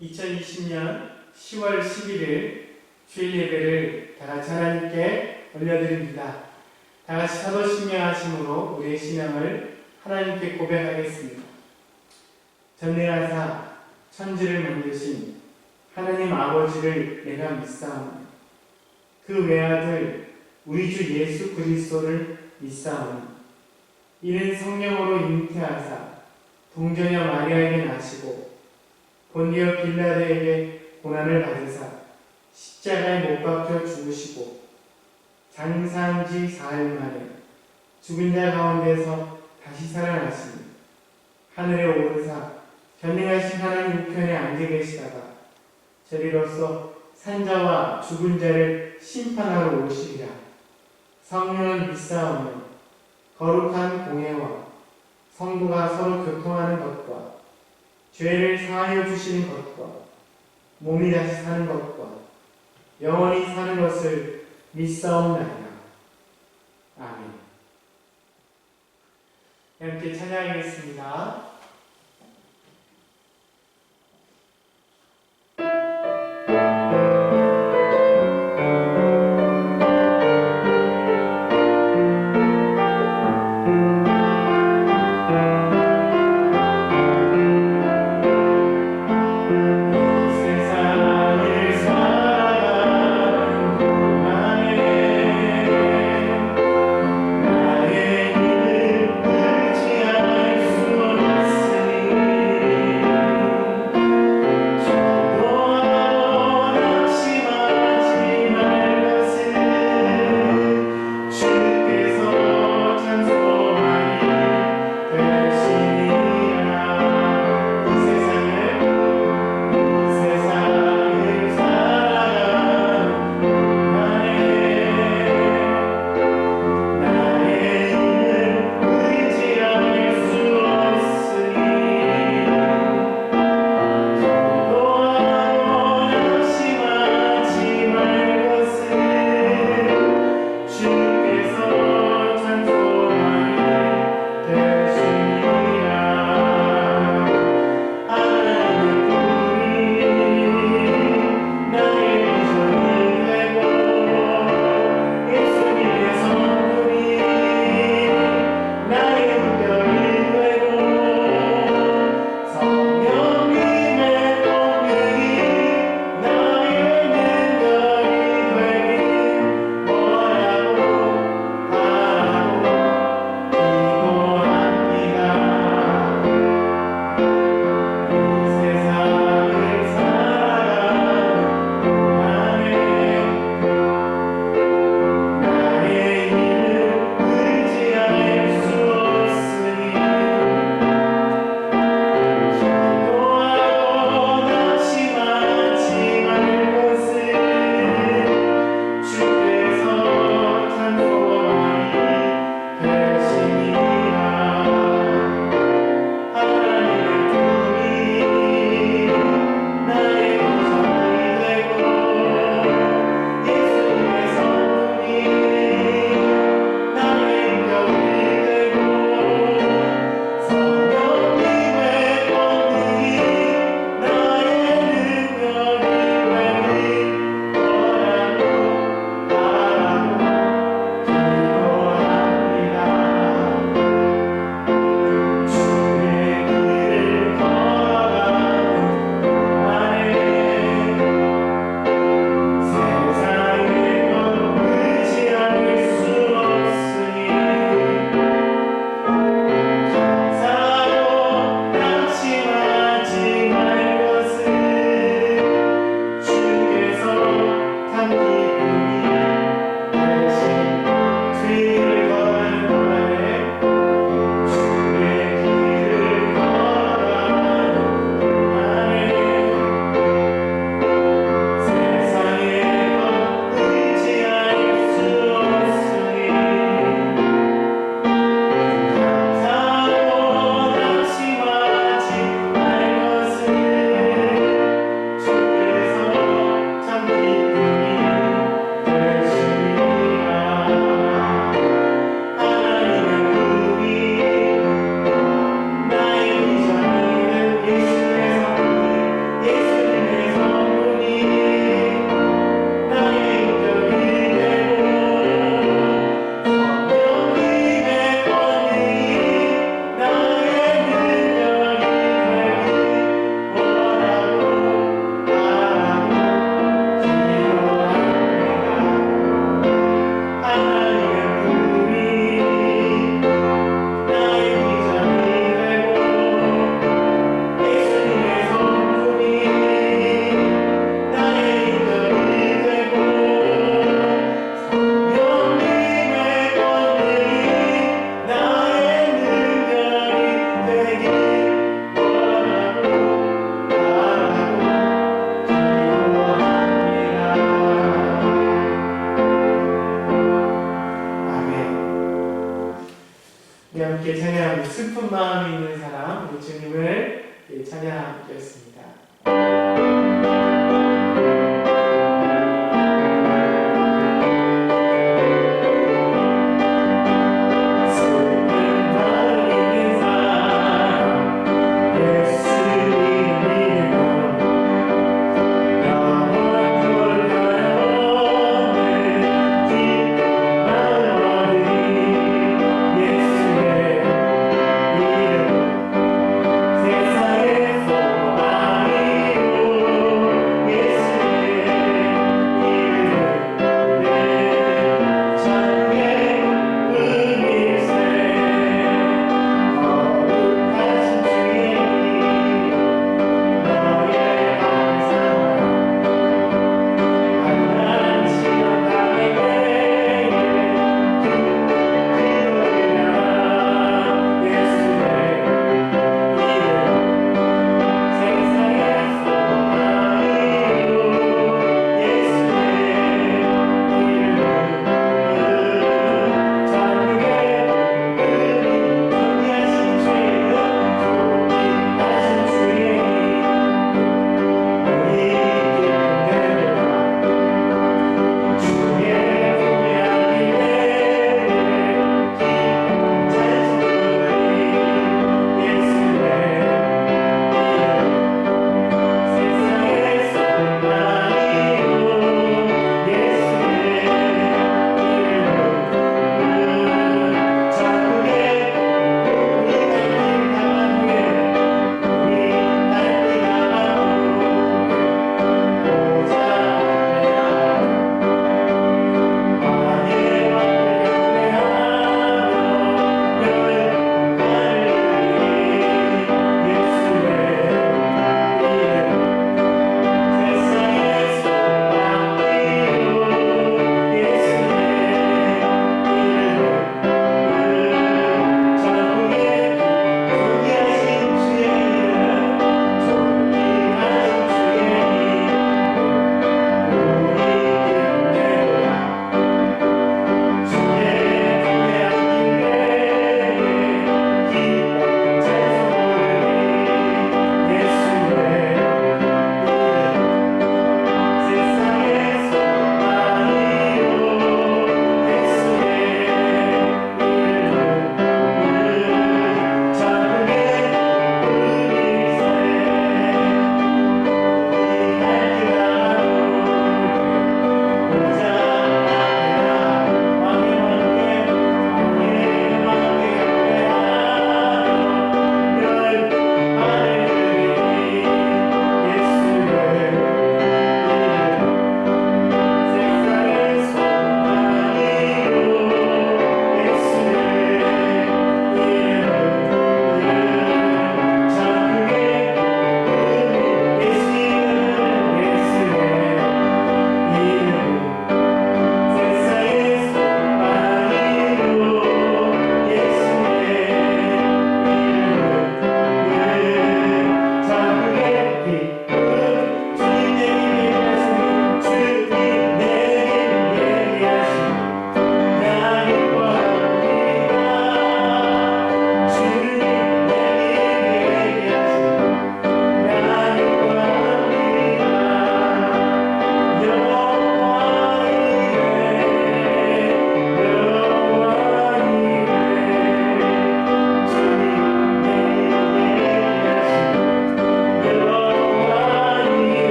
2020년 10월 11일 주일 예배를 다같이 하나님께 올려드립니다. 다같이 사도신명하심으로 우리의 신앙을 하나님께 고백하겠습니다. 전능하사 천지를 만드신 하나님 아버지를 내가 믿사오니 그 외아들 우리 주 예수 그리스도를 믿사오니 이는 성령으로 잉태하사 동정녀 마리아에게 나시고 본디오 빌라도에게 고난을 받으사 십자가에 못 박혀 죽으시고 장사한 지 사흘 만에 죽은 자 가운데서 다시 살아나시니 하늘에 오르사 전능하신 하나님 우편에 앉아 계시다가 저리로서 산자와 죽은 자를 심판하러 오시리라. 성령은 믿사오니 거룩한 공회와 성도가 서로 교통하는 것과 죄를 사하여 주시는 것과 몸이 다시 사는 것과 영원히 사는 것을 믿사옵나이다. 아멘. 함께 찬양하겠습니다. 나의 눈을 뚫지 않을 수 없는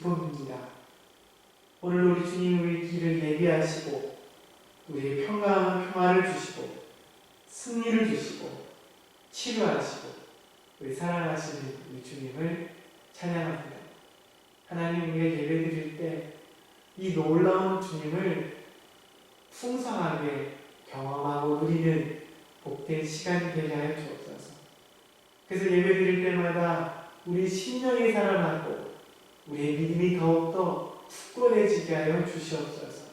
기쁨입니다. 오늘 우리 주님 우리 길을 예비하시고 우리의 평화를 주시고 승리를 주시고 치료하시고 우리 사랑하시는 우리 주님을 찬양합니다. 하나님 우리가 예배드릴 때 이 놀라운 주님을 풍성하게 경험하고 누리는 복된 시간이 되게 하여 주옵소서. 그래서 예배드릴 때마다 우리 심령이 살아나고 우리의 믿음이 더욱더 굳건해지게 하여 주시옵소서.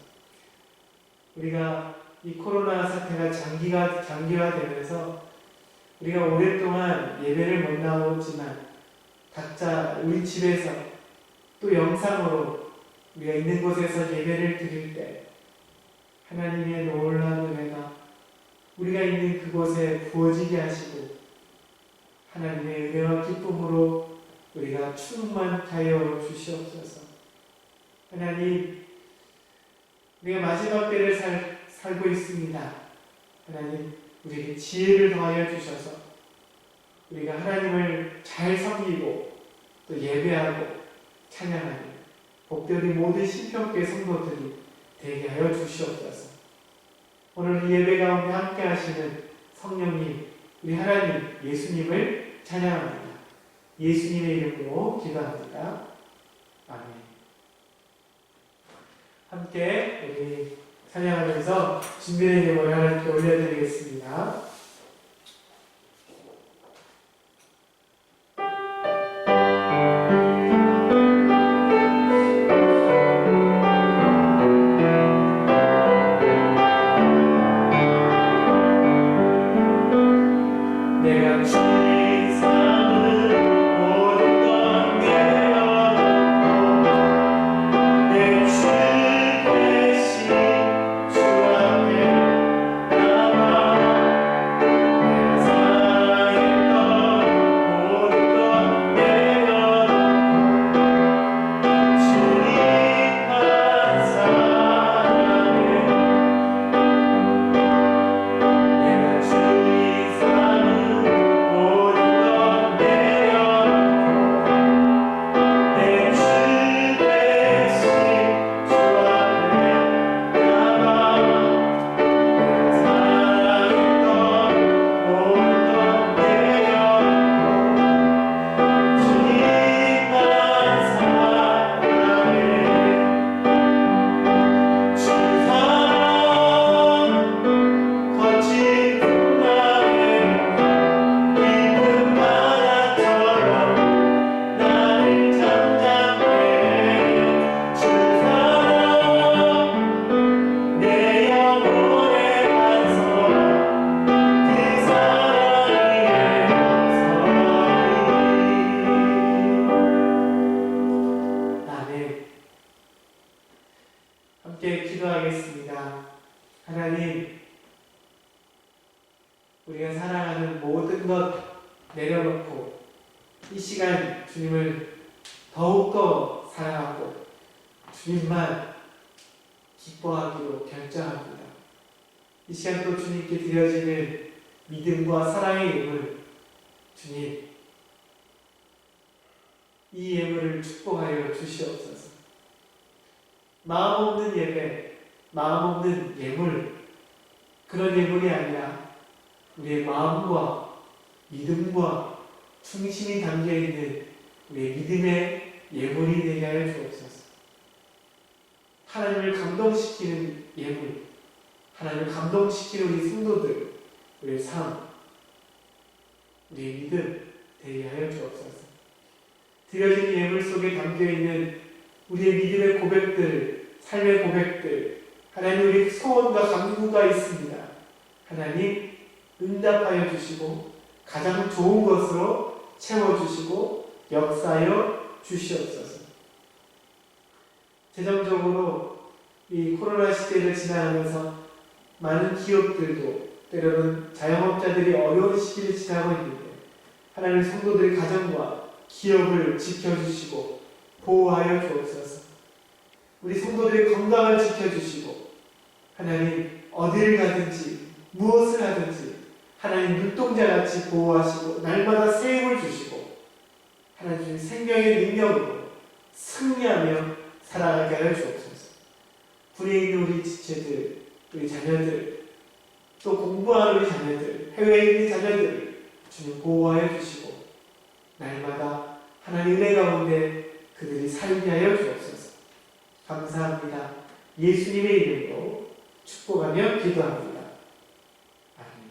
우리가 이 코로나 사태가 장기화되면서 우리가 오랫동안 예배를 못 나오지만 각자 우리 집에서 또 영상으로 우리가 있는 곳에서 예배를 드릴 때 하나님의 놀라운 은혜가 우리가 있는 그곳에 부어지게 하시고 하나님의 은혜와 기쁨으로 우리가 충만하여 주시옵소서. 하나님, 우리가 마지막 때를 살고 있습니다. 하나님, 우리에게 지혜를 더하여 주셔서 우리가 하나님을 잘 섬기고 또 예배하고 찬양하는 복되리 모든 신평교회 성도들이 되게 하여 주시옵소서. 오늘 이 예배 가운데 함께 하시는 성령님, 우리 하나님 예수님을 찬양합니다. 예수님의 이름으로 기도합니다. 아멘. 함께 우리 찬양하면서 준비된 예물을 하나님께 올려드리겠습니다. 함께 기도하겠습니다. 하나님, 우리가 사랑하는 모든 것 내려놓고 이 시간 주님을 더욱더 사랑하고 주님만 기뻐하기로 결정합니다. 이 시간 또 주님께 드려지는 믿음과 사랑의 예물, 주님, 이 예물을 축복하여 주시옵소서. 마음 없는 예배, 마음 없는 예물, 그런 예물이 아니라 우리의 마음과 믿음과 충심이 담겨있는 우리의 믿음의 예물이 되게 하여 주옵소서. 하나님을 감동시키는 예물, 하나님을 감동시키는 우리 성도들, 우리의 삶, 우리의 믿음 되게 하여 주옵소서. 드려진 예물 속에 담겨있는 우리의 믿음의 고백들, 삶의 고백들, 하나님 우리 소원과 간구가 있습니다. 하나님 응답하여 주시고 가장 좋은 것으로 채워주시고 역사하여 주시옵소서. 재정적으로 이 코로나 시대를 지나가면서 많은 기업들도 때로는 자영업자들이 어려운 시기를 지나고 있는데 하나님 성도들의 가정과 기업을 지켜주시고 보호하여 주옵소서. 우리 성도들의 건강을 지켜주시고 하나님 어디를 가든지 무엇을 하든지 하나님 눈동자같이 보호하시고 날마다 새 힘을 주시고 하나님 생명의 능력으로 승리하며 살아가게 하여 주옵소서. 군에 있는 우리 지체들, 우리 자녀들, 또 공부하는 우리 자녀들, 해외에 있는 자녀들을 주님 보호하여 주시고 날마다 하나님 은혜 가운데 그들이 살게 하여 주옵소서. 감사합니다. 예수님의 이름으로 축복하며 기도합니다. 아멘.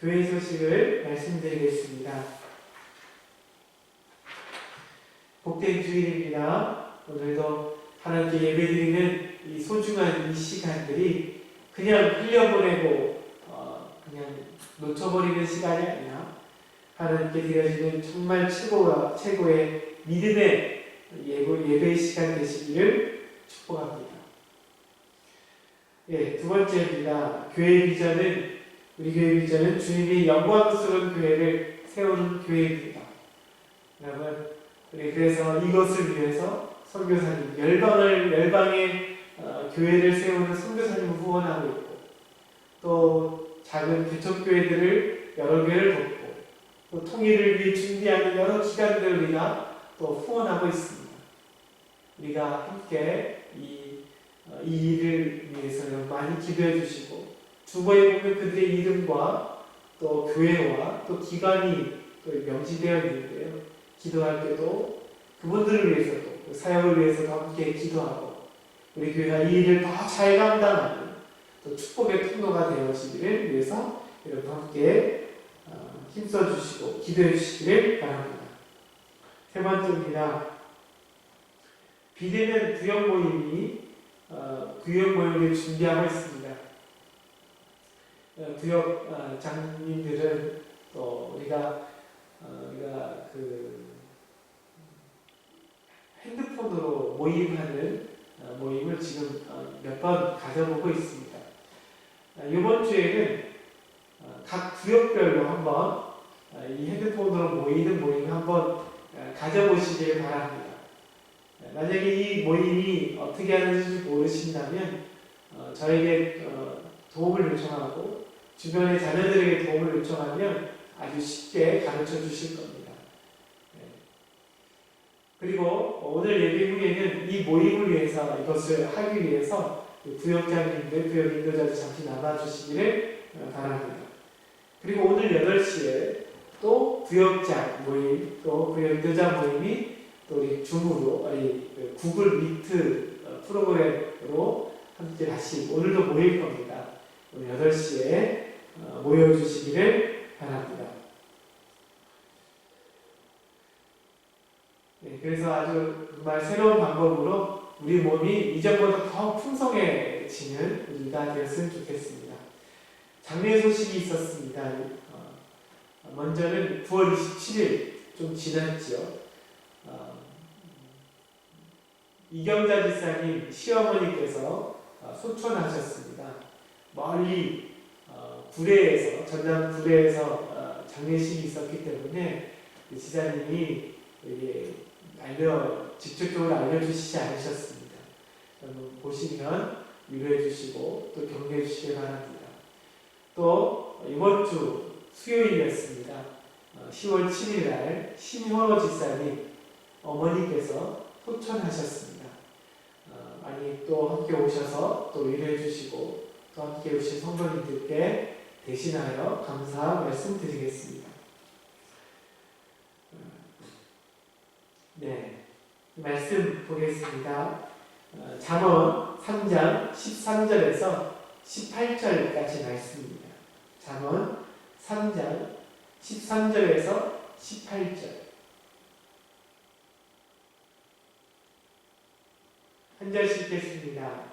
교회 소식을 말씀드리겠습니다. 복된 주일입니다. 오늘도 하나님께 예배드리는 이 소중한 이 시간들이 그냥 흘려보내고 그냥 놓쳐버리는 시간이 아니라 하나님께 드려지는 정말 최고의 믿음의 예배의 시간 되시기를 축복합니다. 예, 두 번째입니다. 우리 교회 비전은 주님이 영광스러운 교회를 세우는 교회입니다. 여러분, 우리 그래서 이것을 위해서 선교사님, 열방의 교회를 세우는 선교사님을 후원하고 있고, 또 작은 개척교회들을 여러 개를 돕고, 또 통일을 위해 준비하는 여러 기관들을 우리가 또 후원하고 있습니다. 우리가 함께 이 일을 위해서 많이 기도해 주시고, 주보에 보면 그들의 이름과 또 교회와 또 기관이 또 명시되어 있는데요. 기도할 때도 그분들을 위해서도 사역을 위해서도 함께 기도하고 우리 교회가 이 일을 더 잘 감당하는 또 축복의 통로가 되어지기를 위해서 여러분 함께 힘써 주시고 기도해 주시기를 바랍니다. 세 번째입니다. 비대면 구역 모임을 준비하고 있습니다. 구역 장님들은 또 우리가 핸드폰으로 모임하는 모임을 지금 몇 번 가져보고 있습니다. 이번 주에는 각 구역별로 한번 이 핸드폰으로 모이는 모임을 한번 가져보시길 바랍니다. 만약에 이 모임이 어떻게 하는지 모르신다면 저에게 도움을 요청하고 주변의 자녀들에게 도움을 요청하면 아주 쉽게 가르쳐 주실 겁니다. 그리고 오늘 예배 후에는 이 모임을 위해서 이것을 하기 위해서 구역장님들, 구역 인도자들 잠시 남아주시기를 바랍니다. 그리고 오늘 8시에 또 구역장 모임, 또 구역 인도자 모임이 또 우리 줌으로, 구글 미트 프로그램으로 함께 다시 오늘도 모일 겁니다. 오늘 8시에 모여주시기를 바랍니다. 네, 그래서 아주 정말 새로운 방법으로 우리 몸이 이전보다 더 풍성해지는 우리가 되었으면 좋겠습니다. 장례 소식이 있었습니다. 먼저는 9월 27일 좀 지났죠. 이경자 지사님 시어머니께서 소천하셨습니다. 멀리 구례에서, 전남 구례에서 장례식이 있었기 때문에 지사님이 직접적으로 알려주시지 않으셨습니다. 보시면 위로해 주시고 또 격려해 주시기 바랍니다. 또 이번 주 수요일이었습니다. 10월 7일 날 신효 지사님 어머니께서 소천하셨습니다. 많이 또 함께 오셔서 또 위로해 주시고 또 함께 오신 성도님들께 대신하여 감사 말씀드리겠습니다. 네, 말씀 보겠습니다. 잠언 3장 13절에서 18절까지 말씀입니다. 잠언 3장 13절에서 18절. 한 절씩 읽겠습니다.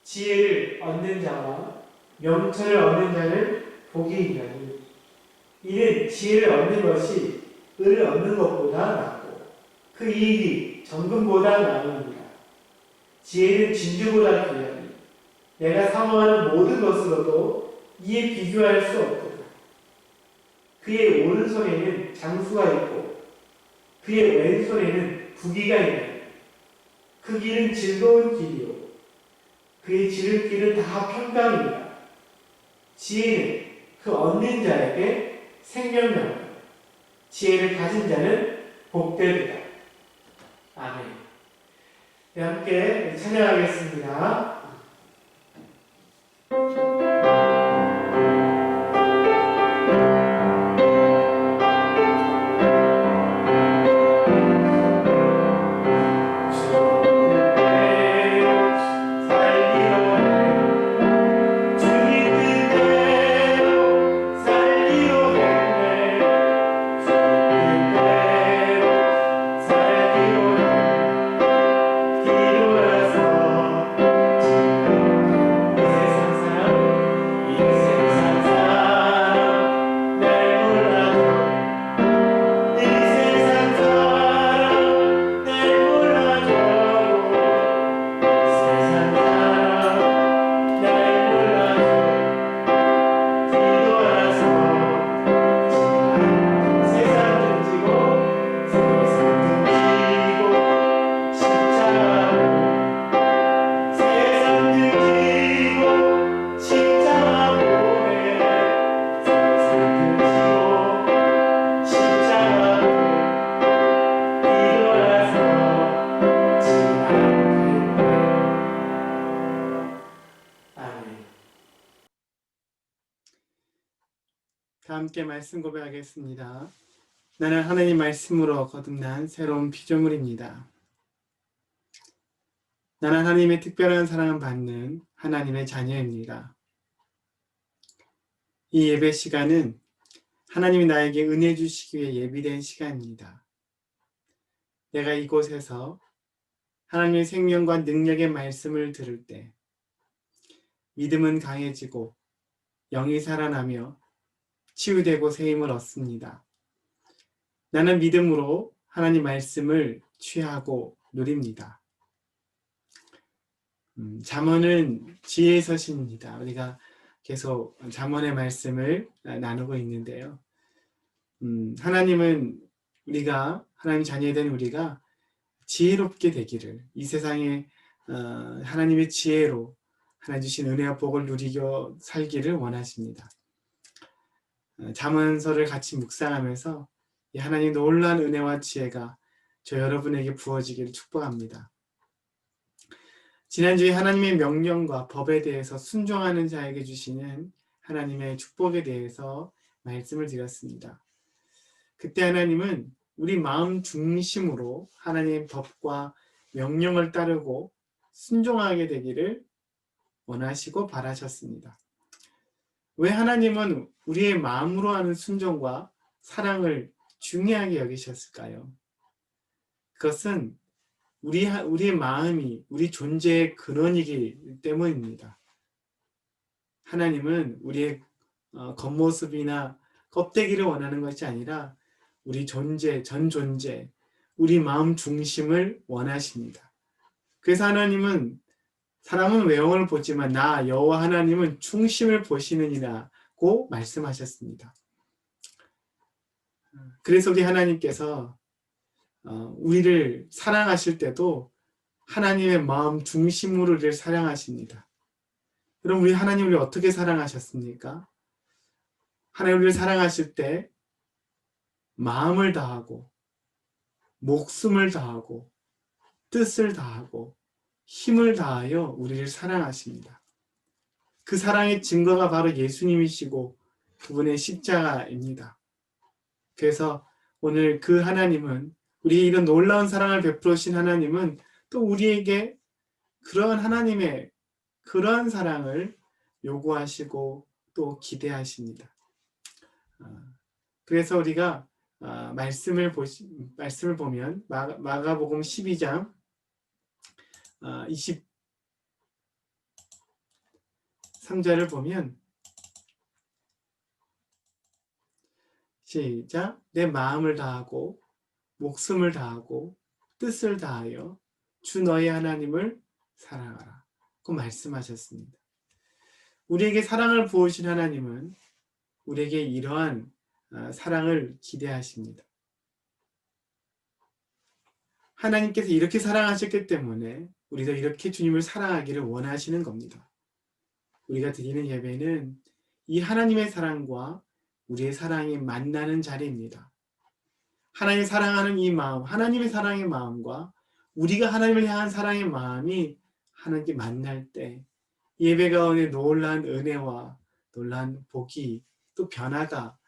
지혜를 얻는 자와 명철을 얻는 자는 복이 있나니 이는 지혜를 얻는 것이 을을 얻는 것보다 낫고 그 이익이 정금보다 나으니라. 지혜는 진주보다 귀하니 내가 사모하는 모든 것으로도 이에 비교할 수 없도다. 그의 오른손에는 장수가 있고 그의 왼손에는 부귀가 있나니 그 길은 즐거운 길이요 그의 지름길은 다 평강이니라. 지혜는 그 얻는 자에게 생명력, 지혜를 가진 자는 복되리라. 아멘. 네, 함께 찬양하겠습니다. 다 함께 말씀 고백하겠습니다. 나는 하나님 말씀으로 거듭난 새로운 피조물입니다. 나는 하나님의 특별한 사랑을 받는 하나님의 자녀입니다. 이 예배 시간은 하나님이 나에게 은혜 주시기 위해 예비된 시간입니다. 내가 이곳에서 하나님의 생명과 능력의 말씀을 들을 때 믿음은 강해지고 영이 살아나며 치유되고 새힘을 얻습니다. 나는 믿음으로 하나님 말씀을 취하고 누립니다. 잠언은 지혜의 서신입니다. 우리가 계속 잠언의 말씀을 나누고 있는데요. 하나님은 하나님 자녀된 우리가 지혜롭게 되기를, 이 세상에 하나님의 지혜로 하나님 주신 은혜와 복을 누리고 살기를 원하십니다. 잠언서를 같이 묵상하면서 이 하나님의 놀라운 은혜와 지혜가 저 여러분에게 부어지기를 축복합니다. 지난주에 하나님의 명령과 법에 대해서 순종하는 자에게 주시는 하나님의 축복에 대해서 말씀을 드렸습니다. 그때 하나님은 우리 마음 중심으로 하나님의 법과 명령을 따르고 순종하게 되기를 원하시고 바라셨습니다. 왜 하나님은 우리의 마음으로 하는 순종과 사랑을 중요하게 여기셨을까요? 그것은 우리의 마음이 우리 존재의 근원이기 때문입니다. 하나님은 우리의 겉모습이나 껍데기를 원하는 것이 아니라 우리 존재, 전 존재, 우리 마음 중심을 원하십니다. 그래서 하나님은 사람은 외형을 보지만 나 여호와 하나님은 중심을 보시느니라고 말씀하셨습니다. 그래서 우리 하나님께서 우리를 사랑하실 때도 하나님의 마음 중심으로 우리를 사랑하십니다. 그럼 우리 하나님을 어떻게 사랑하셨습니까? 하나님 우리를 사랑하실 때 마음을 다하고 목숨을 다하고 뜻을 다하고 힘을 다하여 우리를 사랑하십니다. 그 사랑의 증거가 바로 예수님이시고 그분의 십자가입니다. 그래서 오늘 그 하나님은, 우리의 이런 놀라운 사랑을 베풀으신 하나님은 또 우리에게 그러한 하나님의 그러한 사랑을 요구하시고 또 기대하십니다. 그래서 우리가 말씀을 보면 마가복음 12장 23절을 보면 시작. 내 마음을 다하고 목숨을 다하고 뜻을 다하여 주 너의 하나님을 사랑하라. 그 말씀하셨습니다. 우리에게 사랑을 부으신 하나님은 우리에게 이러한 사랑을 기대하십니다. 하나님께서 이렇게 사랑하셨기 때문에 우리도 이렇게 주님을 사랑하기를 원하시는 겁니다. 우리가 드리는 예배는 이 하나님의 사랑과 우리의 사랑이 만나는 자리입니다. 하나님 사랑하는 이 마음, 하나님의 사랑의 마음과 우리가 하나님을 향한 사랑의 마음이 하나님께 만날 때 예배 가운데 놀라운 은혜와 놀라운 복이 또 변화가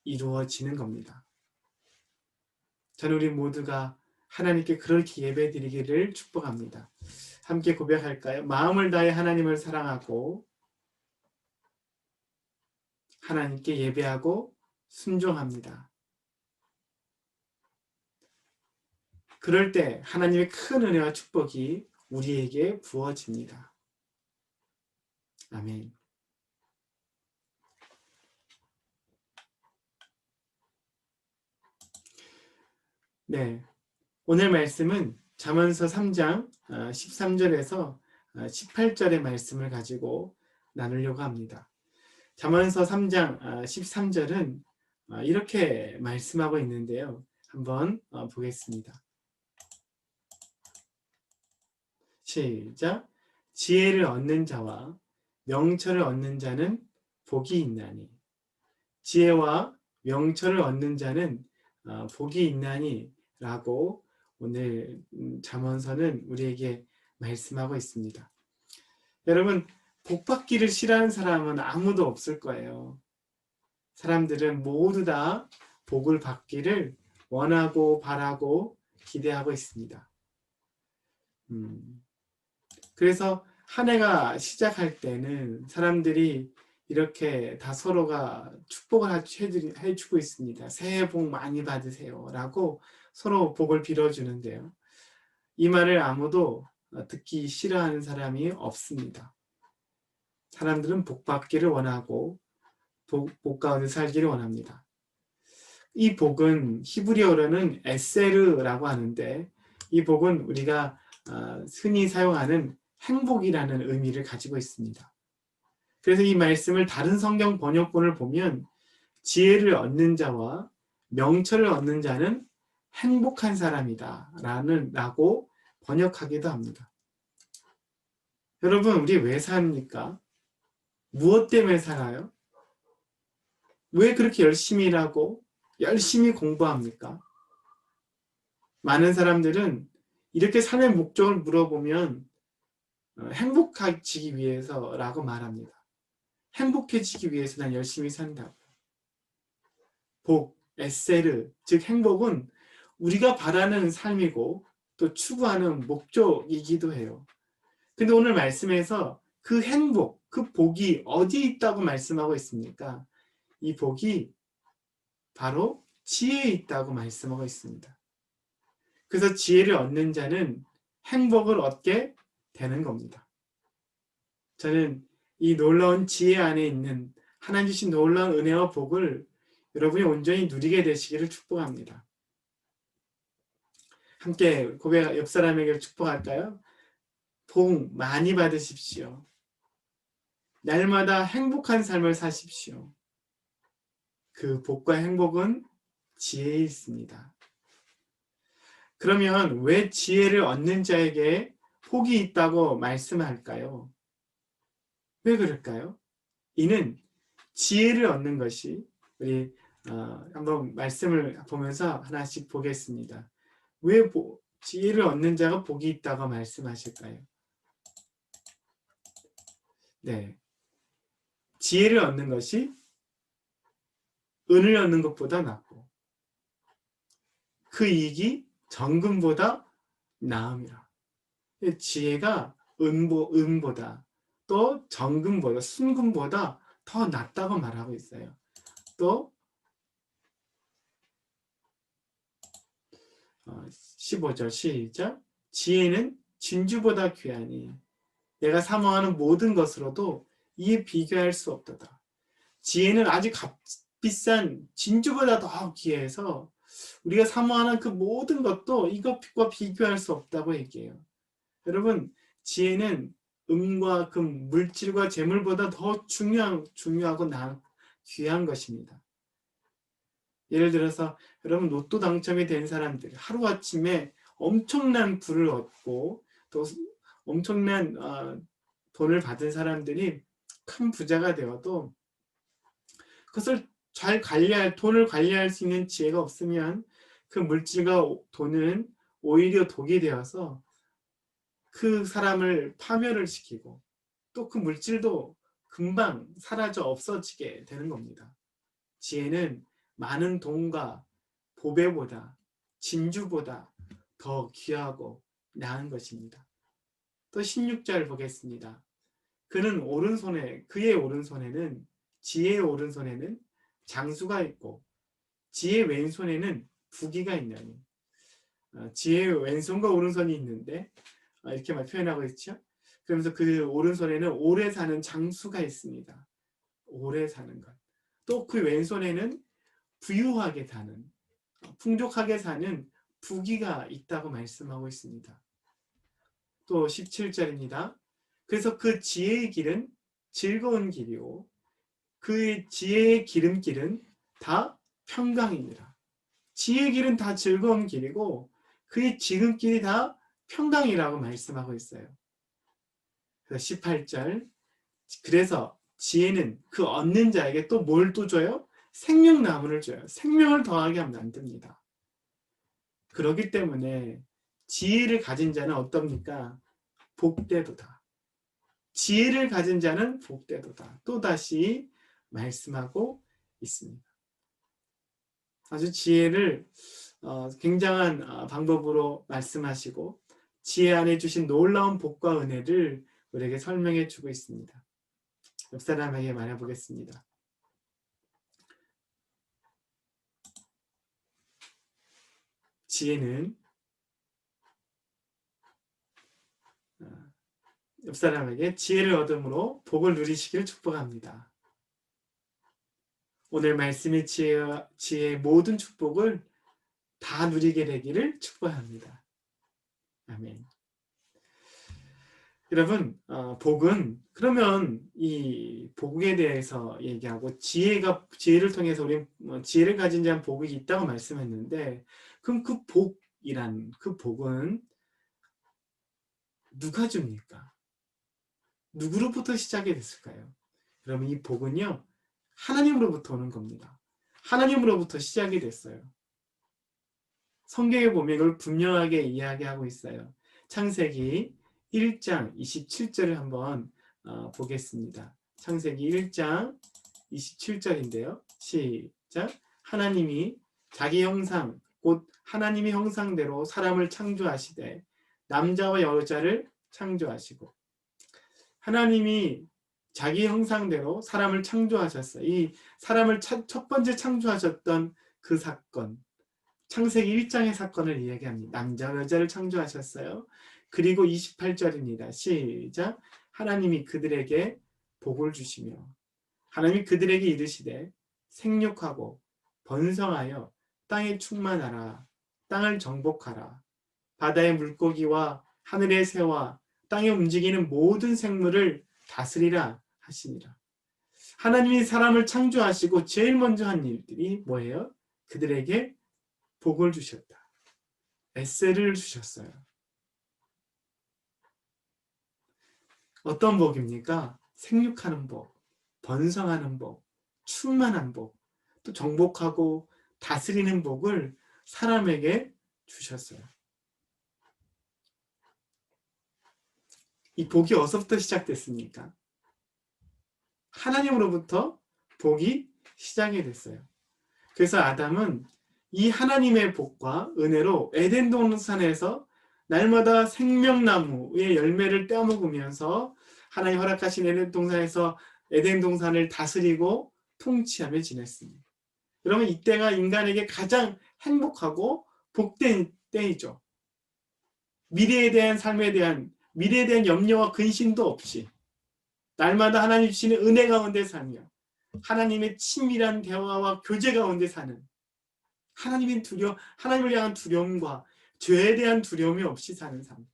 이루어지는 겁니다. 저는 우리 모두가 하나님께 그렇게 예배드리기를 축복합니다. 함께 고백할까요? 마음을 다해 하나님을 사랑하고 하나님께 예배하고 순종합니다. 그럴 때 하나님의 큰 은혜와 축복이 우리에게 부어집니다. 아멘. 네, 오늘 말씀은 잠언서 3장 13절에서 18절의 말씀을 가지고 나누려고 합니다. 잠언서 3장 13절은 이렇게 말씀하고 있는데요. 한번 보겠습니다. 시작. 지혜를 얻는 자와 명철을 얻는 자는 복이 있나니. 지혜와 명철을 얻는 자는 복이 있나니 라고 오늘 잠언서는 우리에게 말씀하고 있습니다. 여러분, 복 받기를 싫어하는 사람은 아무도 없을 거예요. 사람들은 모두 다 복을 받기를 원하고 바라고 기대하고 있습니다. 그래서 한 해가 시작할 때는 사람들이 이렇게 다 서로가 축복을 해주고 있습니다. 새해 복 많이 받으세요 라고 서로 복을 빌어주는데요. 이 말을 아무도 듣기 싫어하는 사람이 없습니다. 사람들은 복 받기를 원하고 복 가운데 살기를 원합니다. 이 복은 히브리어로는 에세르라고 하는데 이 복은 우리가 흔히 사용하는 행복이라는 의미를 가지고 있습니다. 그래서 이 말씀을 다른 성경 번역본을 보면 지혜를 얻는 자와 명철을 얻는 자는 행복한 사람이다 라고 번역하기도 합니다. 여러분, 우리 왜 삽니까? 무엇 때문에 살아요? 왜 그렇게 열심히 일하고 열심히 공부합니까? 많은 사람들은 이렇게 삶의 목적을 물어보면 행복해지기 위해서라고 말합니다. 행복해지기 위해서 난 열심히 산다고. 복, 에세르, 즉 행복은 우리가 바라는 삶이고 또 추구하는 목적이기도 해요. 근데 오늘 말씀에서 그 행복, 그 복이 어디에 있다고 말씀하고 있습니까? 이 복이 바로 지혜에 있다고 말씀하고 있습니다. 그래서 지혜를 얻는 자는 행복을 얻게 되는 겁니다. 저는 이 놀라운 지혜 안에 있는 하나님 주신 놀라운 은혜와 복을 여러분이 온전히 누리게 되시기를 축복합니다. 함께 옆 사람에게 축복할까요? 복 많이 받으십시오. 날마다 행복한 삶을 사십시오. 그 복과 행복은 지혜에 있습니다. 그러면 왜 지혜를 얻는 자에게 복이 있다고 말씀할까요? 왜 그럴까요? 이는 지혜를 얻는 것이 우리 한번 말씀을 보면서 하나씩 보겠습니다. 왜 지혜를 얻는 자가 복이 있다고 말씀하실까요? 네, 지혜를 얻는 것이 은을 얻는 것보다 낫고 그 이익이 정금보다 나음이라. 지혜가 은보다 또 정금보다 순금보다 더 낫다고 말하고 있어요. 또 15절 시작. 지혜는 진주보다 귀하니 내가 사모하는 모든 것으로도 이에 비교할 수 없도다. 지혜는 아주 값비싼 진주보다 더 귀해서 우리가 사모하는 그 모든 것도 이것과 비교할 수 없다고 얘기해요. 여러분, 지혜는 음과 금, 물질과 재물보다 더 중요하고 귀한 것입니다. 예를 들어서 여러분 로또 당첨이 된 사람들 하루아침에 엄청난 부를 얻고 또 엄청난 돈을 받은 사람들이 큰 부자가 되어도 그것을 돈을 관리할 수 있는 지혜가 없으면 그 물질과 돈은 오히려 독이 되어서 그 사람을 파멸을 시키고 또 그 물질도 금방 사라져 없어지게 되는 겁니다. 지혜는 많은 돈과 보배보다 진주보다 더 귀하고 나은 것입니다. 또 16절 보겠습니다. 그의 오른손에는 지혜의 오른손에는 장수가 있고 지혜의 왼손에는 부귀가 있나니. 지혜의 왼손과 오른손이 있는데 이렇게만 표현하고 있죠. 그러면서 그 오른손에는 오래 사는 장수가 있습니다. 오래 사는 것. 또 그 왼손에는 부유하게 사는, 풍족하게 사는 부귀가 있다고 말씀하고 있습니다. 또 17절입니다. 그래서 그 지혜의 길은 즐거운 길이요 그의 지혜의 기름길은 다 평강입니다. 지혜의 길은 다 즐거운 길이고 그의 지름길이 다 평강이라고 말씀하고 있어요. 그래서 18절 그래서 지혜는 그 얻는 자에게 또 뭘 또 줘요? 생명나무를 줘요. 생명을 더하게 하면 안 됩니다. 그렇기 때문에 지혜를 가진 자는 어떻습니까? 복되도다. 지혜를 가진 자는 복되도다. 또다시 말씀하고 있습니다. 아주 지혜를 굉장한 방법으로 말씀하시고 지혜 안에 주신 놀라운 복과 은혜를 우리에게 설명해 주고 있습니다. 옆 사람에게 말해보겠습니다. 지혜는 옆 사람에게 지혜를 얻음으로 복을 누리시길 축복합니다. 오늘 말씀의 지혜의 모든 축복을 다 누리게 되기를 축복합니다. 아멘. 여러분, 복은 그러면 이 복에 대해서 얘기하고 지혜를 통해서 우리 지혜를 가진 자는 복이 있다고 말씀했는데, 그럼 그 복이란 그 복은 누가 줍니까? 누구로부터 시작이 됐을까요? 그러면 이 복은요 하나님으로부터 오는 겁니다. 하나님으로부터 시작이 됐어요. 성경에 보면 이걸 분명하게 이야기하고 있어요. 창세기 1장 27절을 한번 보겠습니다. 창세기 1장 27절인데요. 시작. 하나님이 자기 형상 곧 하나님의 형상대로 사람을 창조하시되 남자와 여자를 창조하시고 하나님이 자기 형상대로 사람을 창조하셨어요. 이 사람을 첫 번째 창조하셨던 그 사건 창세기 1장의 사건을 이야기합니다. 남자와 여자를 창조하셨어요. 그리고 28절입니다. 시작. 하나님이 그들에게 복을 주시며 하나님이 그들에게 이르시되 생육하고 번성하여 땅에 충만하라. 땅을 정복하라. 바다의 물고기와 하늘의 새와 땅에 움직이는 모든 생물을 다스리라 하시니라. 하나님이 사람을 창조하시고 제일 먼저 한 일들이 뭐예요? 그들에게 복을 주셨다. 에세를 주셨어요. 어떤 복입니까? 생육하는 복, 번성하는 복, 충만한 복, 또 정복하고 다스리는 복을 사람에게 주셨어요. 이 복이 어디서부터 시작됐습니까? 하나님으로부터 복이 시작이 됐어요. 그래서 아담은 이 하나님의 복과 은혜로 에덴 동산에서 날마다 생명나무의 열매를 떼어먹으면서 하나님 허락하신 에덴 동산을 다스리고 통치하며 지냈습니다. 그러면 이때가 인간에게 가장 행복하고 복된 때이죠. 미래에 대한 염려와 근심도 없이 날마다 하나님 주시는 은혜 가운데 살며 하나님의 친밀한 대화와 교제 가운데 사는 하나님을 향한 두려움과 죄에 대한 두려움이 없이 사는 삶.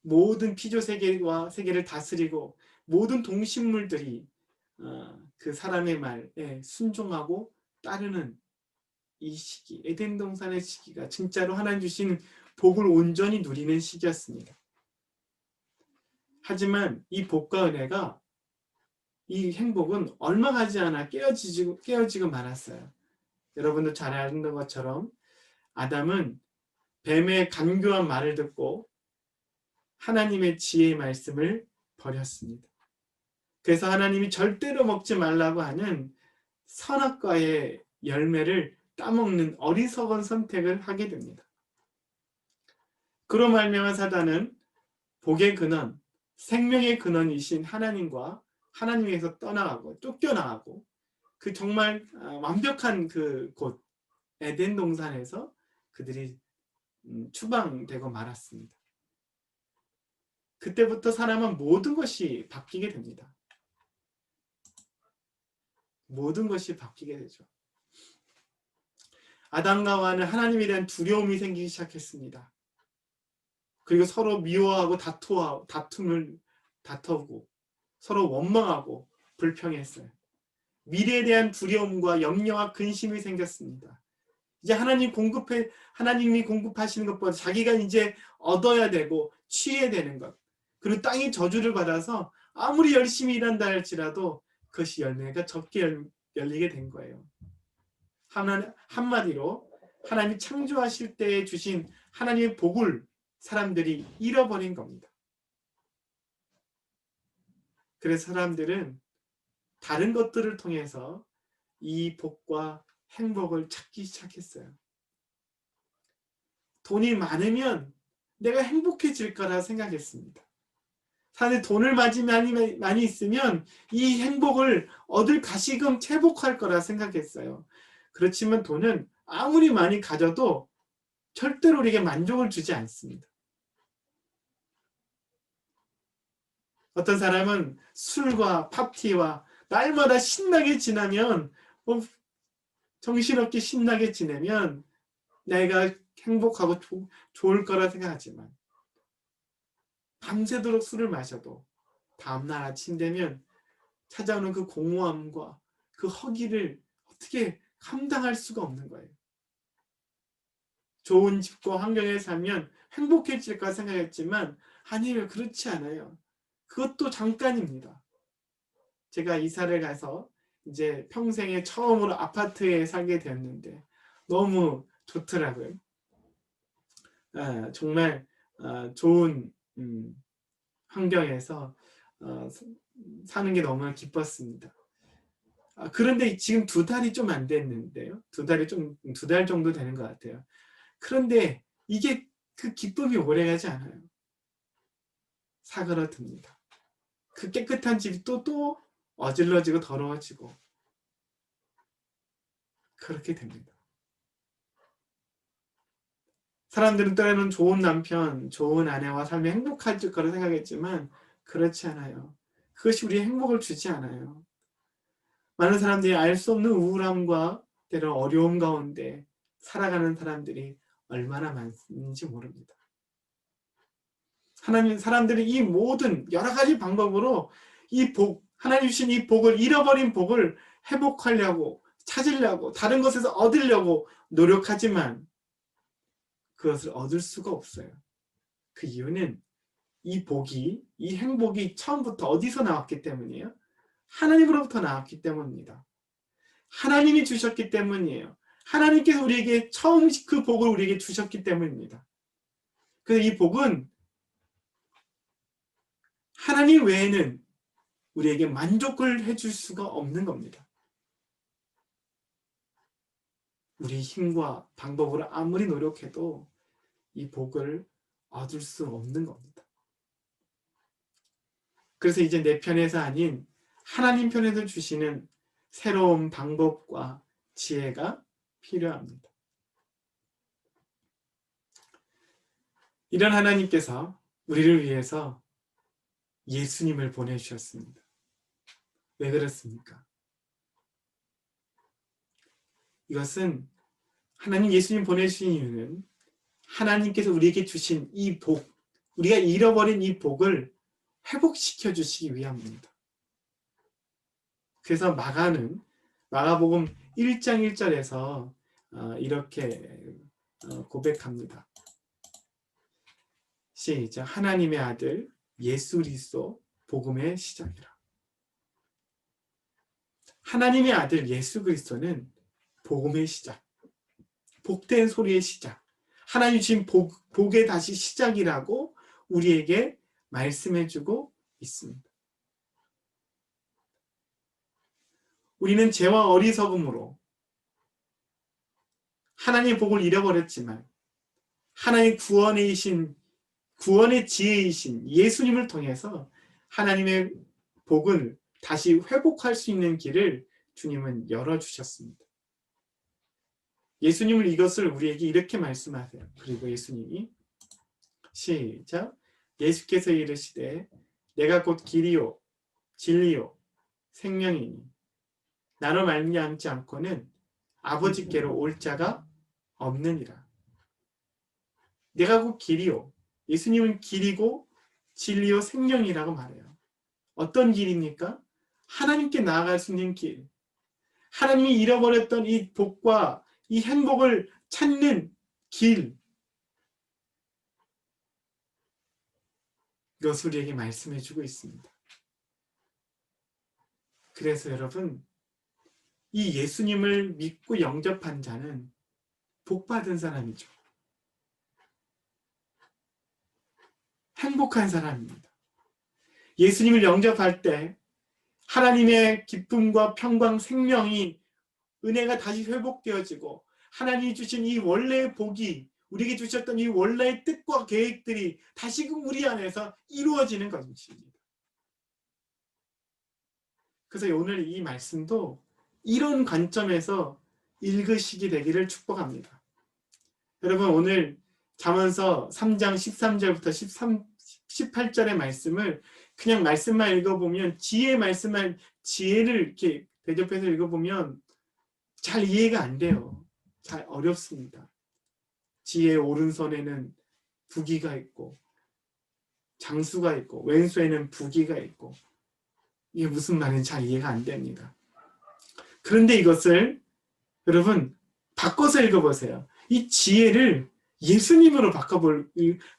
모든 피조 세계를 다스리고 모든 동식물들이 그 사람의 말에 순종하고 따르는 이 시기, 에덴 동산의 시기가 진짜로 하나님 주신 복을 온전히 누리는 시기였습니다. 하지만 이 복과 은혜가 이 행복은 얼마 가지 않아 깨어지고 말았어요. 여러분도 잘 아는 것처럼 아담은 뱀의 간교한 말을 듣고 하나님의 지혜의 말씀을 버렸습니다. 그래서 하나님이 절대로 먹지 말라고 하는 선악과의 열매를 따먹는 어리석은 선택을 하게 됩니다. 그로 말미암아 사단은 복의 근원, 생명의 근원이신 하나님과 하나님에서 떠나가고 쫓겨나가고 그 정말 완벽한 그 곳 에덴 동산에서 그들이 추방되고 말았습니다. 그때부터 사람은 모든 것이 바뀌게 됩니다. 모든 것이 바뀌게 되죠. 아담과 하와는 하나님에 대한 두려움이 생기기 시작했습니다. 그리고 서로 미워하고 다투고 서로 원망하고 불평했어요. 미래에 대한 두려움과 염려와 근심이 생겼습니다. 이제 하나님이 공급하시는 것보다 자기가 이제 얻어야 되고 취해야 되는 것. 그리고 땅이 저주를 받아서 아무리 열심히 일한다 할지라도 그것이 열매가 적게 열리게 된 거예요. 한마디로 하나님이 창조하실 때 주신 하나님의 복을 사람들이 잃어버린 겁니다. 그래서 사람들은 다른 것들을 통해서 이 복과 행복을 찾기 시작했어요. 돈이 많으면 내가 행복해질 거라 생각했습니다. 사실 돈을 많이 있으면 이 행복을 얻을 가시금 채복할 거라 생각했어요. 그렇지만 돈은 아무리 많이 가져도 절대로 우리에게 만족을 주지 않습니다. 어떤 사람은 술과 파티와 날마다 신나게 지나면 정신없게 신나게 지내면 내가 행복하고 좋을 거라 생각하지만 밤새도록 술을 마셔도 다음날 아침 되면 찾아오는 그 공허함과 그 허기를 어떻게 감당할 수가 없는 거예요. 좋은 집과 환경에 살면 행복해질까 생각했지만 아니에요. 그렇지 않아요. 그것도 잠깐입니다. 제가 이사를 가서 이제 평생에 처음으로 아파트에 살게 되었는데 너무 좋더라고요. 정말 좋은 환경에서 사는 게 너무 기뻤습니다. 그런데 지금 2달이 좀 안 됐는데요. 2달 정도 되는 것 같아요. 그런데 이게 그 기쁨이 오래가지 않아요. 사그러듭니다. 그 깨끗한 집이 또 어질러지고 더러워지고 그렇게 됩니다. 사람들은 때로는 좋은 남편, 좋은 아내와 살면 행복할 거라 생각했지만 그렇지 않아요. 그것이 우리의 행복을 주지 않아요. 많은 사람들이 알 수 없는 우울함과 때로 어려움 가운데 살아가는 사람들이 얼마나 많은지 모릅니다. 사람들이 이 모든 여러 가지 방법으로 하나님 주신 이 복을, 잃어버린 복을 회복하려고, 찾으려고, 다른 것에서 얻으려고 노력하지만 그것을 얻을 수가 없어요. 그 이유는 이 행복이 처음부터 어디서 나왔기 때문이에요? 하나님으로부터 나왔기 때문입니다. 하나님이 주셨기 때문이에요. 하나님께서 우리에게 처음 그 복을 우리에게 주셨기 때문입니다. 그래서 이 복은 하나님 외에는 우리에게 만족을 해줄 수가 없는 겁니다. 우리 힘과 방법으로 아무리 노력해도 이 복을 얻을 수 없는 겁니다. 그래서 이제 내 편에서 아닌 하나님 편에서 주시는 새로운 방법과 지혜가 필요합니다. 이런 하나님께서 우리를 위해서 예수님을 보내주셨습니다. 왜 그렇습니까? 이것은 하나님 예수님 보내주신 이유는 하나님께서 우리에게 주신 이 복, 우리가 잃어버린 이 복을 회복시켜 주시기 위함입니다. 그래서 마가복음 1장 1절에서 이렇게 고백합니다. 시작. 하나님의 아들 예수 그리스도 복음의 시작이라. 하나님의 아들 예수 그리스도는 복음의 시작, 복된 소리의 시작, 하나님 주신 복의 다시 시작이라고 우리에게 말씀해주고 있습니다. 우리는 죄와 어리석음으로 하나님의 복을 잃어버렸지만 하나님 구원의 지혜이신 예수님을 통해서 하나님의 복을 다시 회복할 수 있는 길을 주님은 열어주셨습니다. 예수님은 이것을 우리에게 이렇게 말씀하세요. 그리고 예수님이 시작. 예수께서 이르시되 내가 곧 길이요 진리요 생명이니 나로 말미암지 않고는 아버지께로 올 자가 없느니라. 내가 곧 길이요. 예수님은 길이고 진리요 생명이라고 말해요. 어떤 길입니까? 하나님께 나아갈 수 있는 길. 하나님이 잃어버렸던 이 복과 이 행복을 찾는 길. 이것을 우리에게 말씀해주고 있습니다. 그래서 여러분, 이 예수님을 믿고 영접한 자는 복받은 사람이죠. 행복한 사람입니다. 예수님을 영접할 때 하나님의 기쁨과 평강, 생명이 은혜가 다시 회복되어지고 하나님이 주신 이 원래의 복이 우리에게 주셨던 이 원래의 뜻과 계획들이 다시금 우리 안에서 이루어지는 것입니다. 그래서 오늘 이 말씀도 이런 관점에서 읽으시게 되기를 축복합니다. 여러분 오늘 잠언서 3장 13절부터 18절의 말씀을 그냥 말씀만 읽어보면 지혜의 말씀만 지혜를 이렇게 대접해서 읽어보면 잘 이해가 안 돼요. 잘 어렵습니다. 지혜의 오른손에는 부귀가 있고 장수가 있고 왼손에는 부귀가 있고 이게 무슨 말인지 잘 이해가 안 됩니다. 그런데 이것을 여러분 바꿔서 읽어보세요. 이 지혜를 예수님으로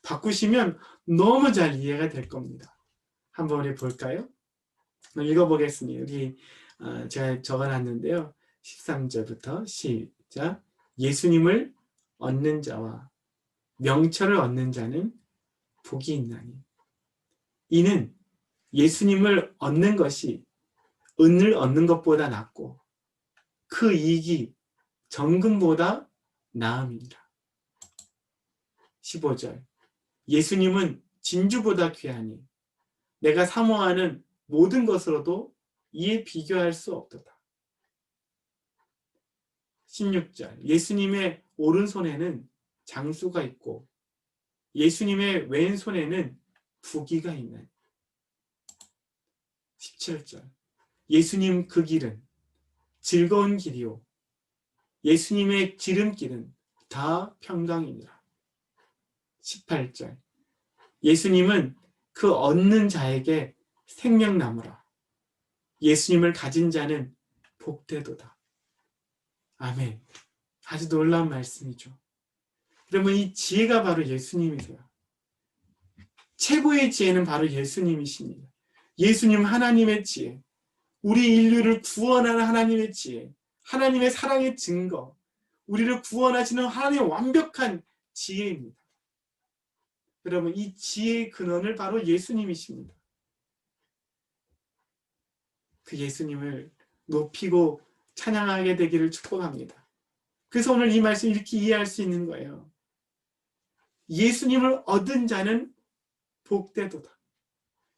바꾸시면 너무 잘 이해가 될 겁니다. 한번 우리 볼까요? 읽어보겠습니다. 제가 적어놨는데요. 13절부터 시작. 예수님을 얻는 자와 명철을 얻는 자는 복이 있나니 이는 예수님을 얻는 것이 은을 얻는 것보다 낫고 그 이익이 정금보다 나음이니라. 15절. 예수님은 진주보다 귀하니 내가 사모하는 모든 것으로도 이에 비교할 수 없도다. 16절. 예수님의 오른손에는 장수가 있고 예수님의 왼손에는 부귀가 있나니. 17절. 예수님 그 길은 즐거운 길이요 예수님의 지름길은 다 평강이니라. 18절. 예수님은 그 얻는 자에게 생명나무라. 예수님을 가진 자는 복되도다. 아멘. 아주 놀라운 말씀이죠. 여러분 이 지혜가 바로 예수님이세요. 최고의 지혜는 바로 예수님이십니다. 예수님 하나님의 지혜, 우리 인류를 구원하는 하나님의 지혜, 하나님의 사랑의 증거, 우리를 구원하시는 하나님의 완벽한 지혜입니다. 여러분 이 지혜의 근원을 바로 예수님이십니다. 그 예수님을 높이고 찬양하게 되기를 축복합니다. 그래서 오늘 이 말씀 이렇게 이해할 수 있는 거예요. 예수님을 얻은 자는 복되도다.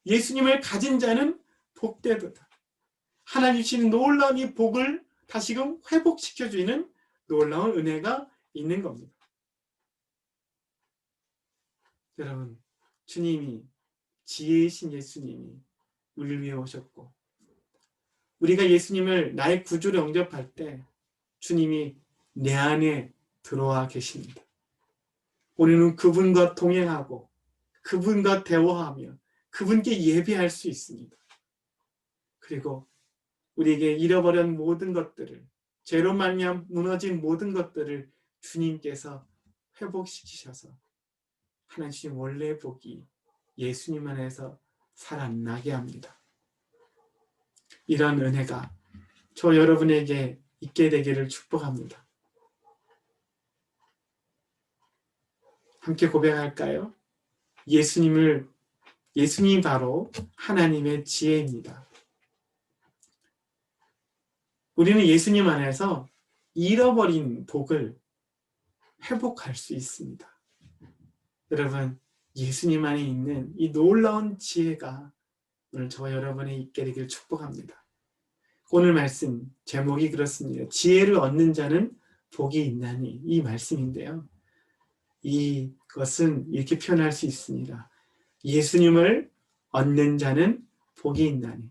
예수님을 가진 자는 복되도다. 하나님 주시는 놀라운 이 복을 다시금 회복시켜주는 놀라운 은혜가 있는 겁니다. 여러분, 주님이 지혜이신 예수님이 우리를 위해 오셨고 우리가 예수님을 나의 구주로 영접할 때 주님이 내 안에 들어와 계십니다. 우리는 그분과 동행하고 그분과 대화하며 그분께 예배할 수 있습니다. 그리고 우리에게 잃어버린 모든 것들을 죄로 말미암아 무너진 모든 것들을 주님께서 회복시키셔서 하나님 원래의 복이 예수님 안에서 살아나게 합니다. 이런 은혜가 저 여러분에게 있게 되기를 축복합니다. 함께 고백할까요? 예수님이 바로 하나님의 지혜입니다. 우리는 예수님 안에서 잃어버린 복을 회복할 수 있습니다. 여러분, 예수님 안에 있는 이 놀라운 지혜가 오늘 저와 여러분에 있게 되기를 축복합니다. 오늘 말씀 제목이 그렇습니다. 지혜를 얻는 자는 복이 있나니, 이 말씀인데요. 이것은 이렇게 표현할 수 있습니다. 예수님을 얻는 자는 복이 있나니.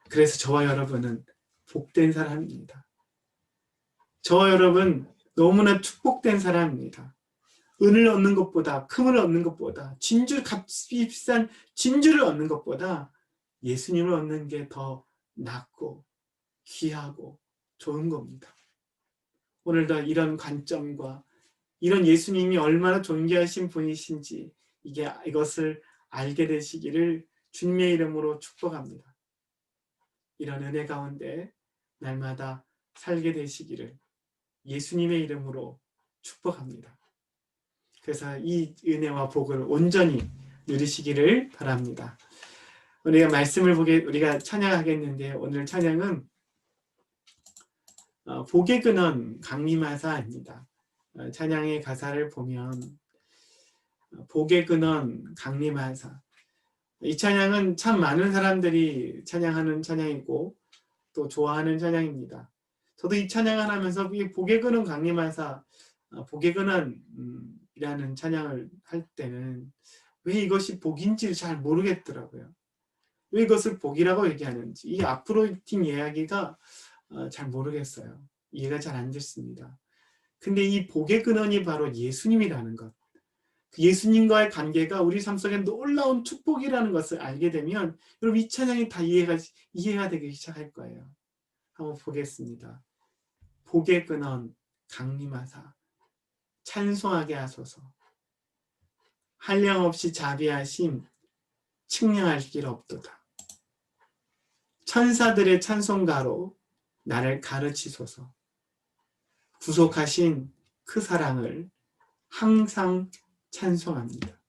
그래서 저와 여러분은 복된 사람입니다. 저와 여러분 너무나 축복된 사람입니다. 은을 얻는 것보다, 금을 얻는 것보다, 값이 비싼 진주를 얻는 것보다 예수님을 얻는 게 더 낫고 귀하고 좋은 겁니다. 오늘도 이런 관점과 이런 예수님이 얼마나 존귀하신 분이신지 이것을 알게 되시기를 주님의 이름으로 축복합니다. 이런 은혜 가운데 날마다 살게 되시기를 예수님의 이름으로 축복합니다. 그래서 이 은혜와 복을 온전히 누리시기를 바랍니다. 우리가 우리가 찬양하겠는데, 오늘 찬양은 복의 근원 강림하사입니다. 찬양의 가사를 보면 복의 근원 강림하사, 이 찬양은 참 많은 사람들이 찬양하는 찬양이고 또 좋아하는 찬양입니다. 저도 이 찬양을 하면서 이 복의 근원 강림하사, 복의 근원이라는 찬양을 할 때는 왜 이것이 복인지를 잘 모르겠더라고요. 왜 이것을 복이라고 얘기하는지, 이 앞으로 뒷 이야기가 잘 모르겠어요. 이해가 잘 안 됐습니다. 근데 이 복의 근원이 바로 예수님이라는 것, 예수님과의 관계가 우리 삶 속에 놀라운 축복이라는 것을 알게 되면 여러분 이 찬양이 다 이해가 되기 시작할 거예요. 한번 보겠습니다. 복의 근원 강림하사 찬송하게 하소서. 한량없이 자비하심 측량할 길 없도다. 천사들의 찬송가로 나를 가르치소서. 구속하신 그 사랑을 항상 찬송합니다.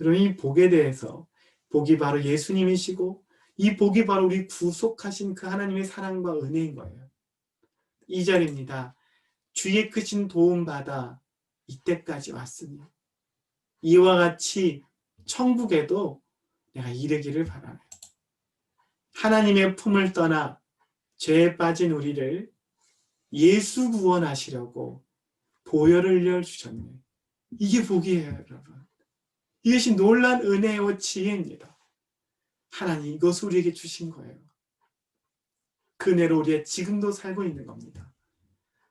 여러분, 이 복에 대해서, 복이 바로 예수님이시고 이 복이 바로 우리 구속하신 그 하나님의 사랑과 은혜인 거예요. 2절입니다. 주의 크신 도움받아 이때까지 왔으니 이와 같이 천국에도 내가 이르기를 바라네. 하나님의 품을 떠나 죄에 빠진 우리를 예수 구원하시려고 보혈을 흘려주셨네. 이게 복이에요, 여러분. 이것이 놀라운 은혜와 지혜입니다. 하나님 이것을 우리에게 주신 거예요. 그 은혜로 우리가 지금도 살고 있는 겁니다.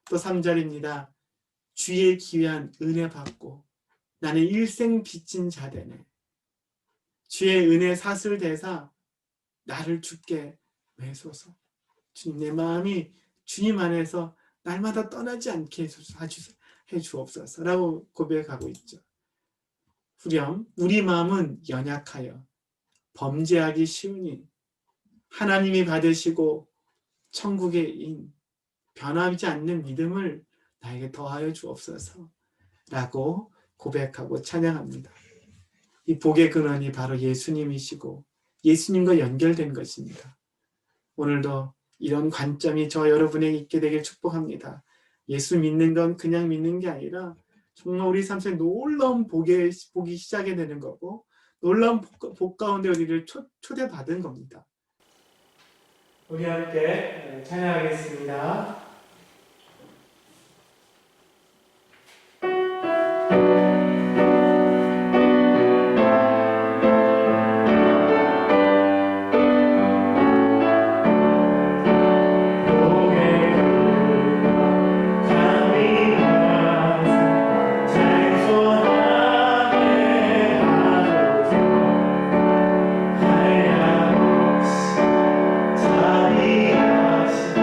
또 3절입니다. 주의 귀한 은혜 받고 나는 일생 빚진 자 되네. 주의 은혜 사슬 대사 나를 주께 매소서. 주님, 내 마음이 주님 안에서 날마다 떠나지 않게 해 주옵소서 라고 고백하고 있죠. 후렴, 우리 마음은 연약하여 범죄하기 쉬우니 하나님이 받으시고 천국의 인 변하지 않는 믿음을 나에게 더하여 주옵소서 라고 고백하고 찬양합니다. 이 복의 근원이 바로 예수님이시고 예수님과 연결된 것입니다. 오늘도 이런 관점이 저 여러분에게 있게 되길 축복합니다. 예수 믿는 건 그냥 믿는 게 아니라 정말 우리 삶 속에 놀라운 복이 시작이 되는 거고 놀라운 복 가운데 우리를 초대받은 겁니다. 우리 함께 찬양하겠습니다. 자비하신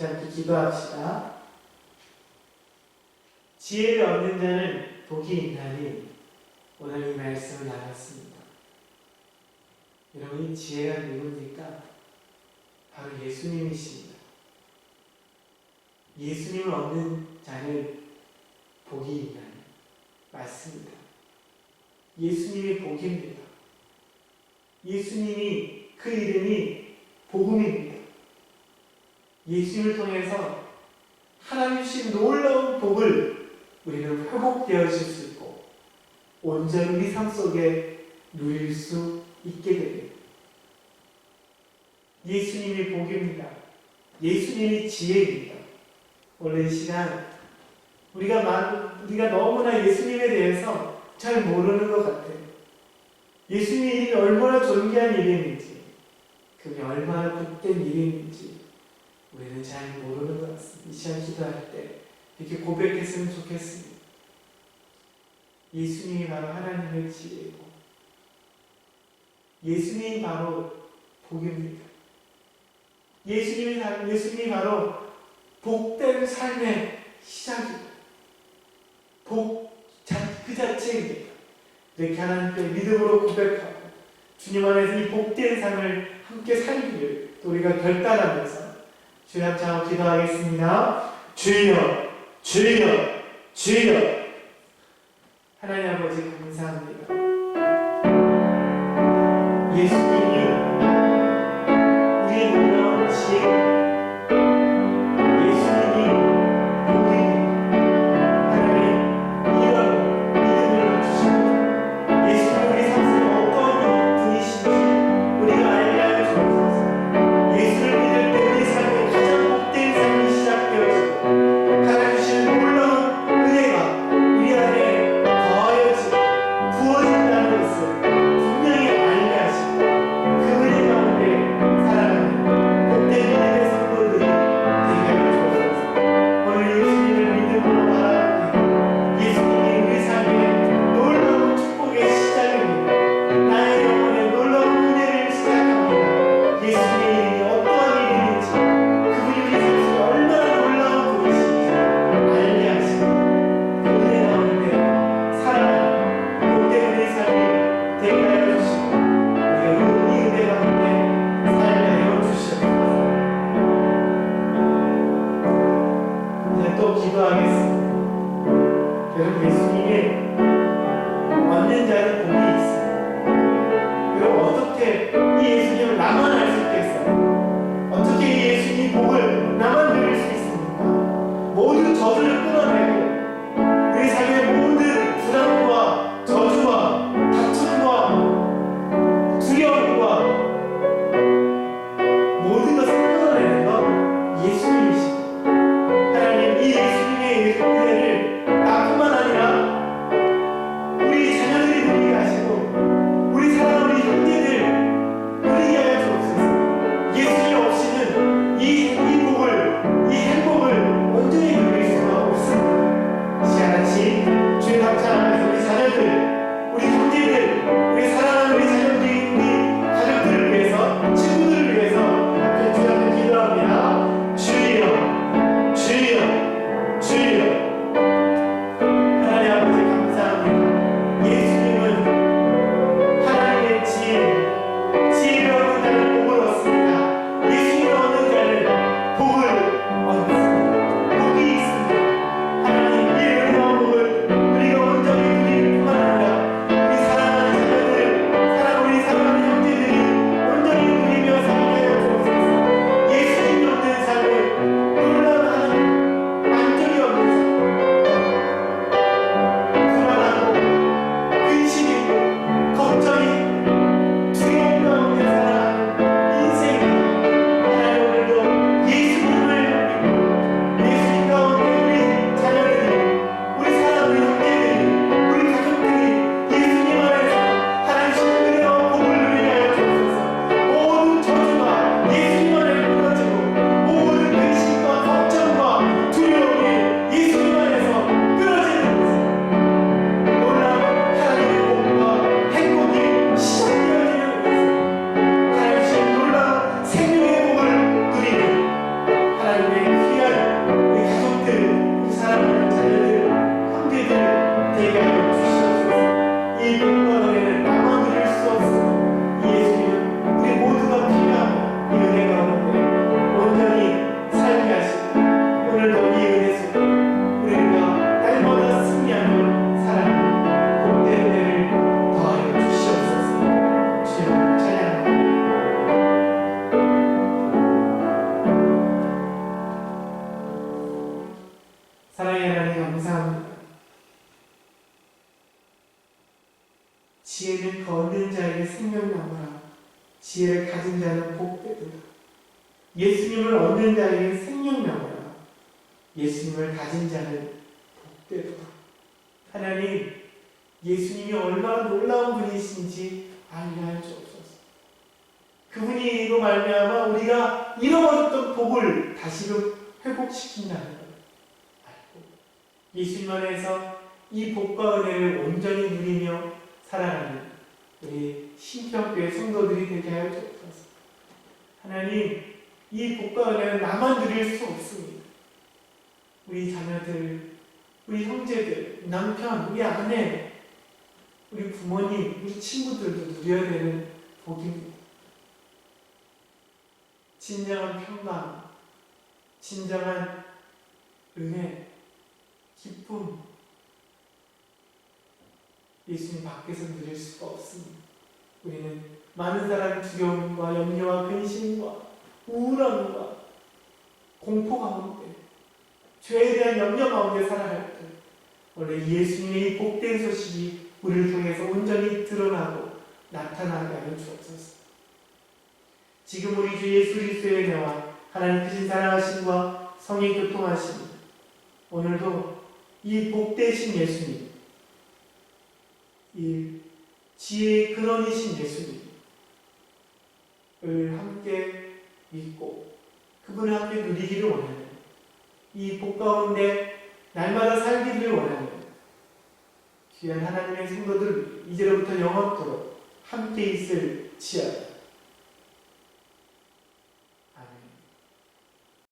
함께 기도합시다. 지혜를 얻는 자는 복이 있나니 오늘 이 말씀을 나눴습니다. 여러분, 이 지혜가 누굽니까? 바로 예수님이십니다. 예수님을 얻는 자는 복이 있나니 맞습니다. 예수님이 복입니다. 예수님이 그 이름이 복음입니다. 예수님을 통해서 하나님 주신 놀라운 복을 우리는 회복되어질 수 있고 온전히 우리 삶 속에 누릴 수 있게 됩니다. 예수님이 복입니다. 예수님이 지혜입니다. 오늘 이 시간 우리가 너무나 예수님에 대해서 잘 모르는 것 같아요. 예수님의 이름이 얼마나 존귀한 이름인지, 그게 얼마나 복된 이름인지 우리는 잘 모르는 것 같습니다. 이 시간 기도할 때 이렇게 고백했으면 좋겠습니다. 예수님이 바로 하나님의 지혜이고 예수님이 바로 복입니다. 예수님이 바로 복된 삶의 시작입니다. 복 그 자체입니다. 이렇게 하나님께 믿음으로 고백하고 주님 안에서 이 복된 삶을 함께 살기를 또 우리가 결단하면서 주님 앞에 기도하겠습니다. 주여, 주여, 주여. 하나님 아버지 감사합니다. 예수님이 우리의 놀라운 지혜입니다. 사랑의 하나님 감사합니다. 지혜는 그 얻는 자에게 생명나무라. 지혜를 가진 자는 복되도다. 예수님을 얻는 자에게 생명나무라. 예수님을 가진 자는 복되도다. 하나님, 예수님이 얼마나 놀라운 분이신지 알게 할 주옵소서. 그분이로 말미암아 우리가 잃어버렸던 복을 다시금 회복시킨다는 걸 알고 예수님 안에서 이 복과 은혜를 온전히 누리며 살아가는 우리 신평교회 성도들이 되게 하여 주옵소서. 하나님, 이 복과 은혜는 나만 누릴 수 없습니다. 우리 자녀들, 우리 형제들, 남편, 우리 아내, 우리 부모님, 우리 친구들도 누려야 되는 복입니다. 진정한 평강, 진정한 은혜, 기쁨, 예수님 밖에서 누릴 수가 없습니다. 우리는 많은 사람의 두려움과 염려와 근심과 우울함과 공포 가운데, 죄에 대한 염려 가운데 살아갈 때 원래 예수님의 이 복된 소식이 우리를 통해서 온전히 드러나고 나타나게 하여 주옵소서. 지금 우리 주 예수 그리스도의 은혜와 하나님 크신 사랑하심과 성의 교통하심, 오늘도 이 복되신 예수님, 이 지혜의 근원이신 예수님을 함께 믿고 그분을 함께 누리기를 원하는, 이 복 가운데 날마다 살기를 원하는 귀한 하나님의 성도들 이제로부터 영원토록 함께 있을 지어다.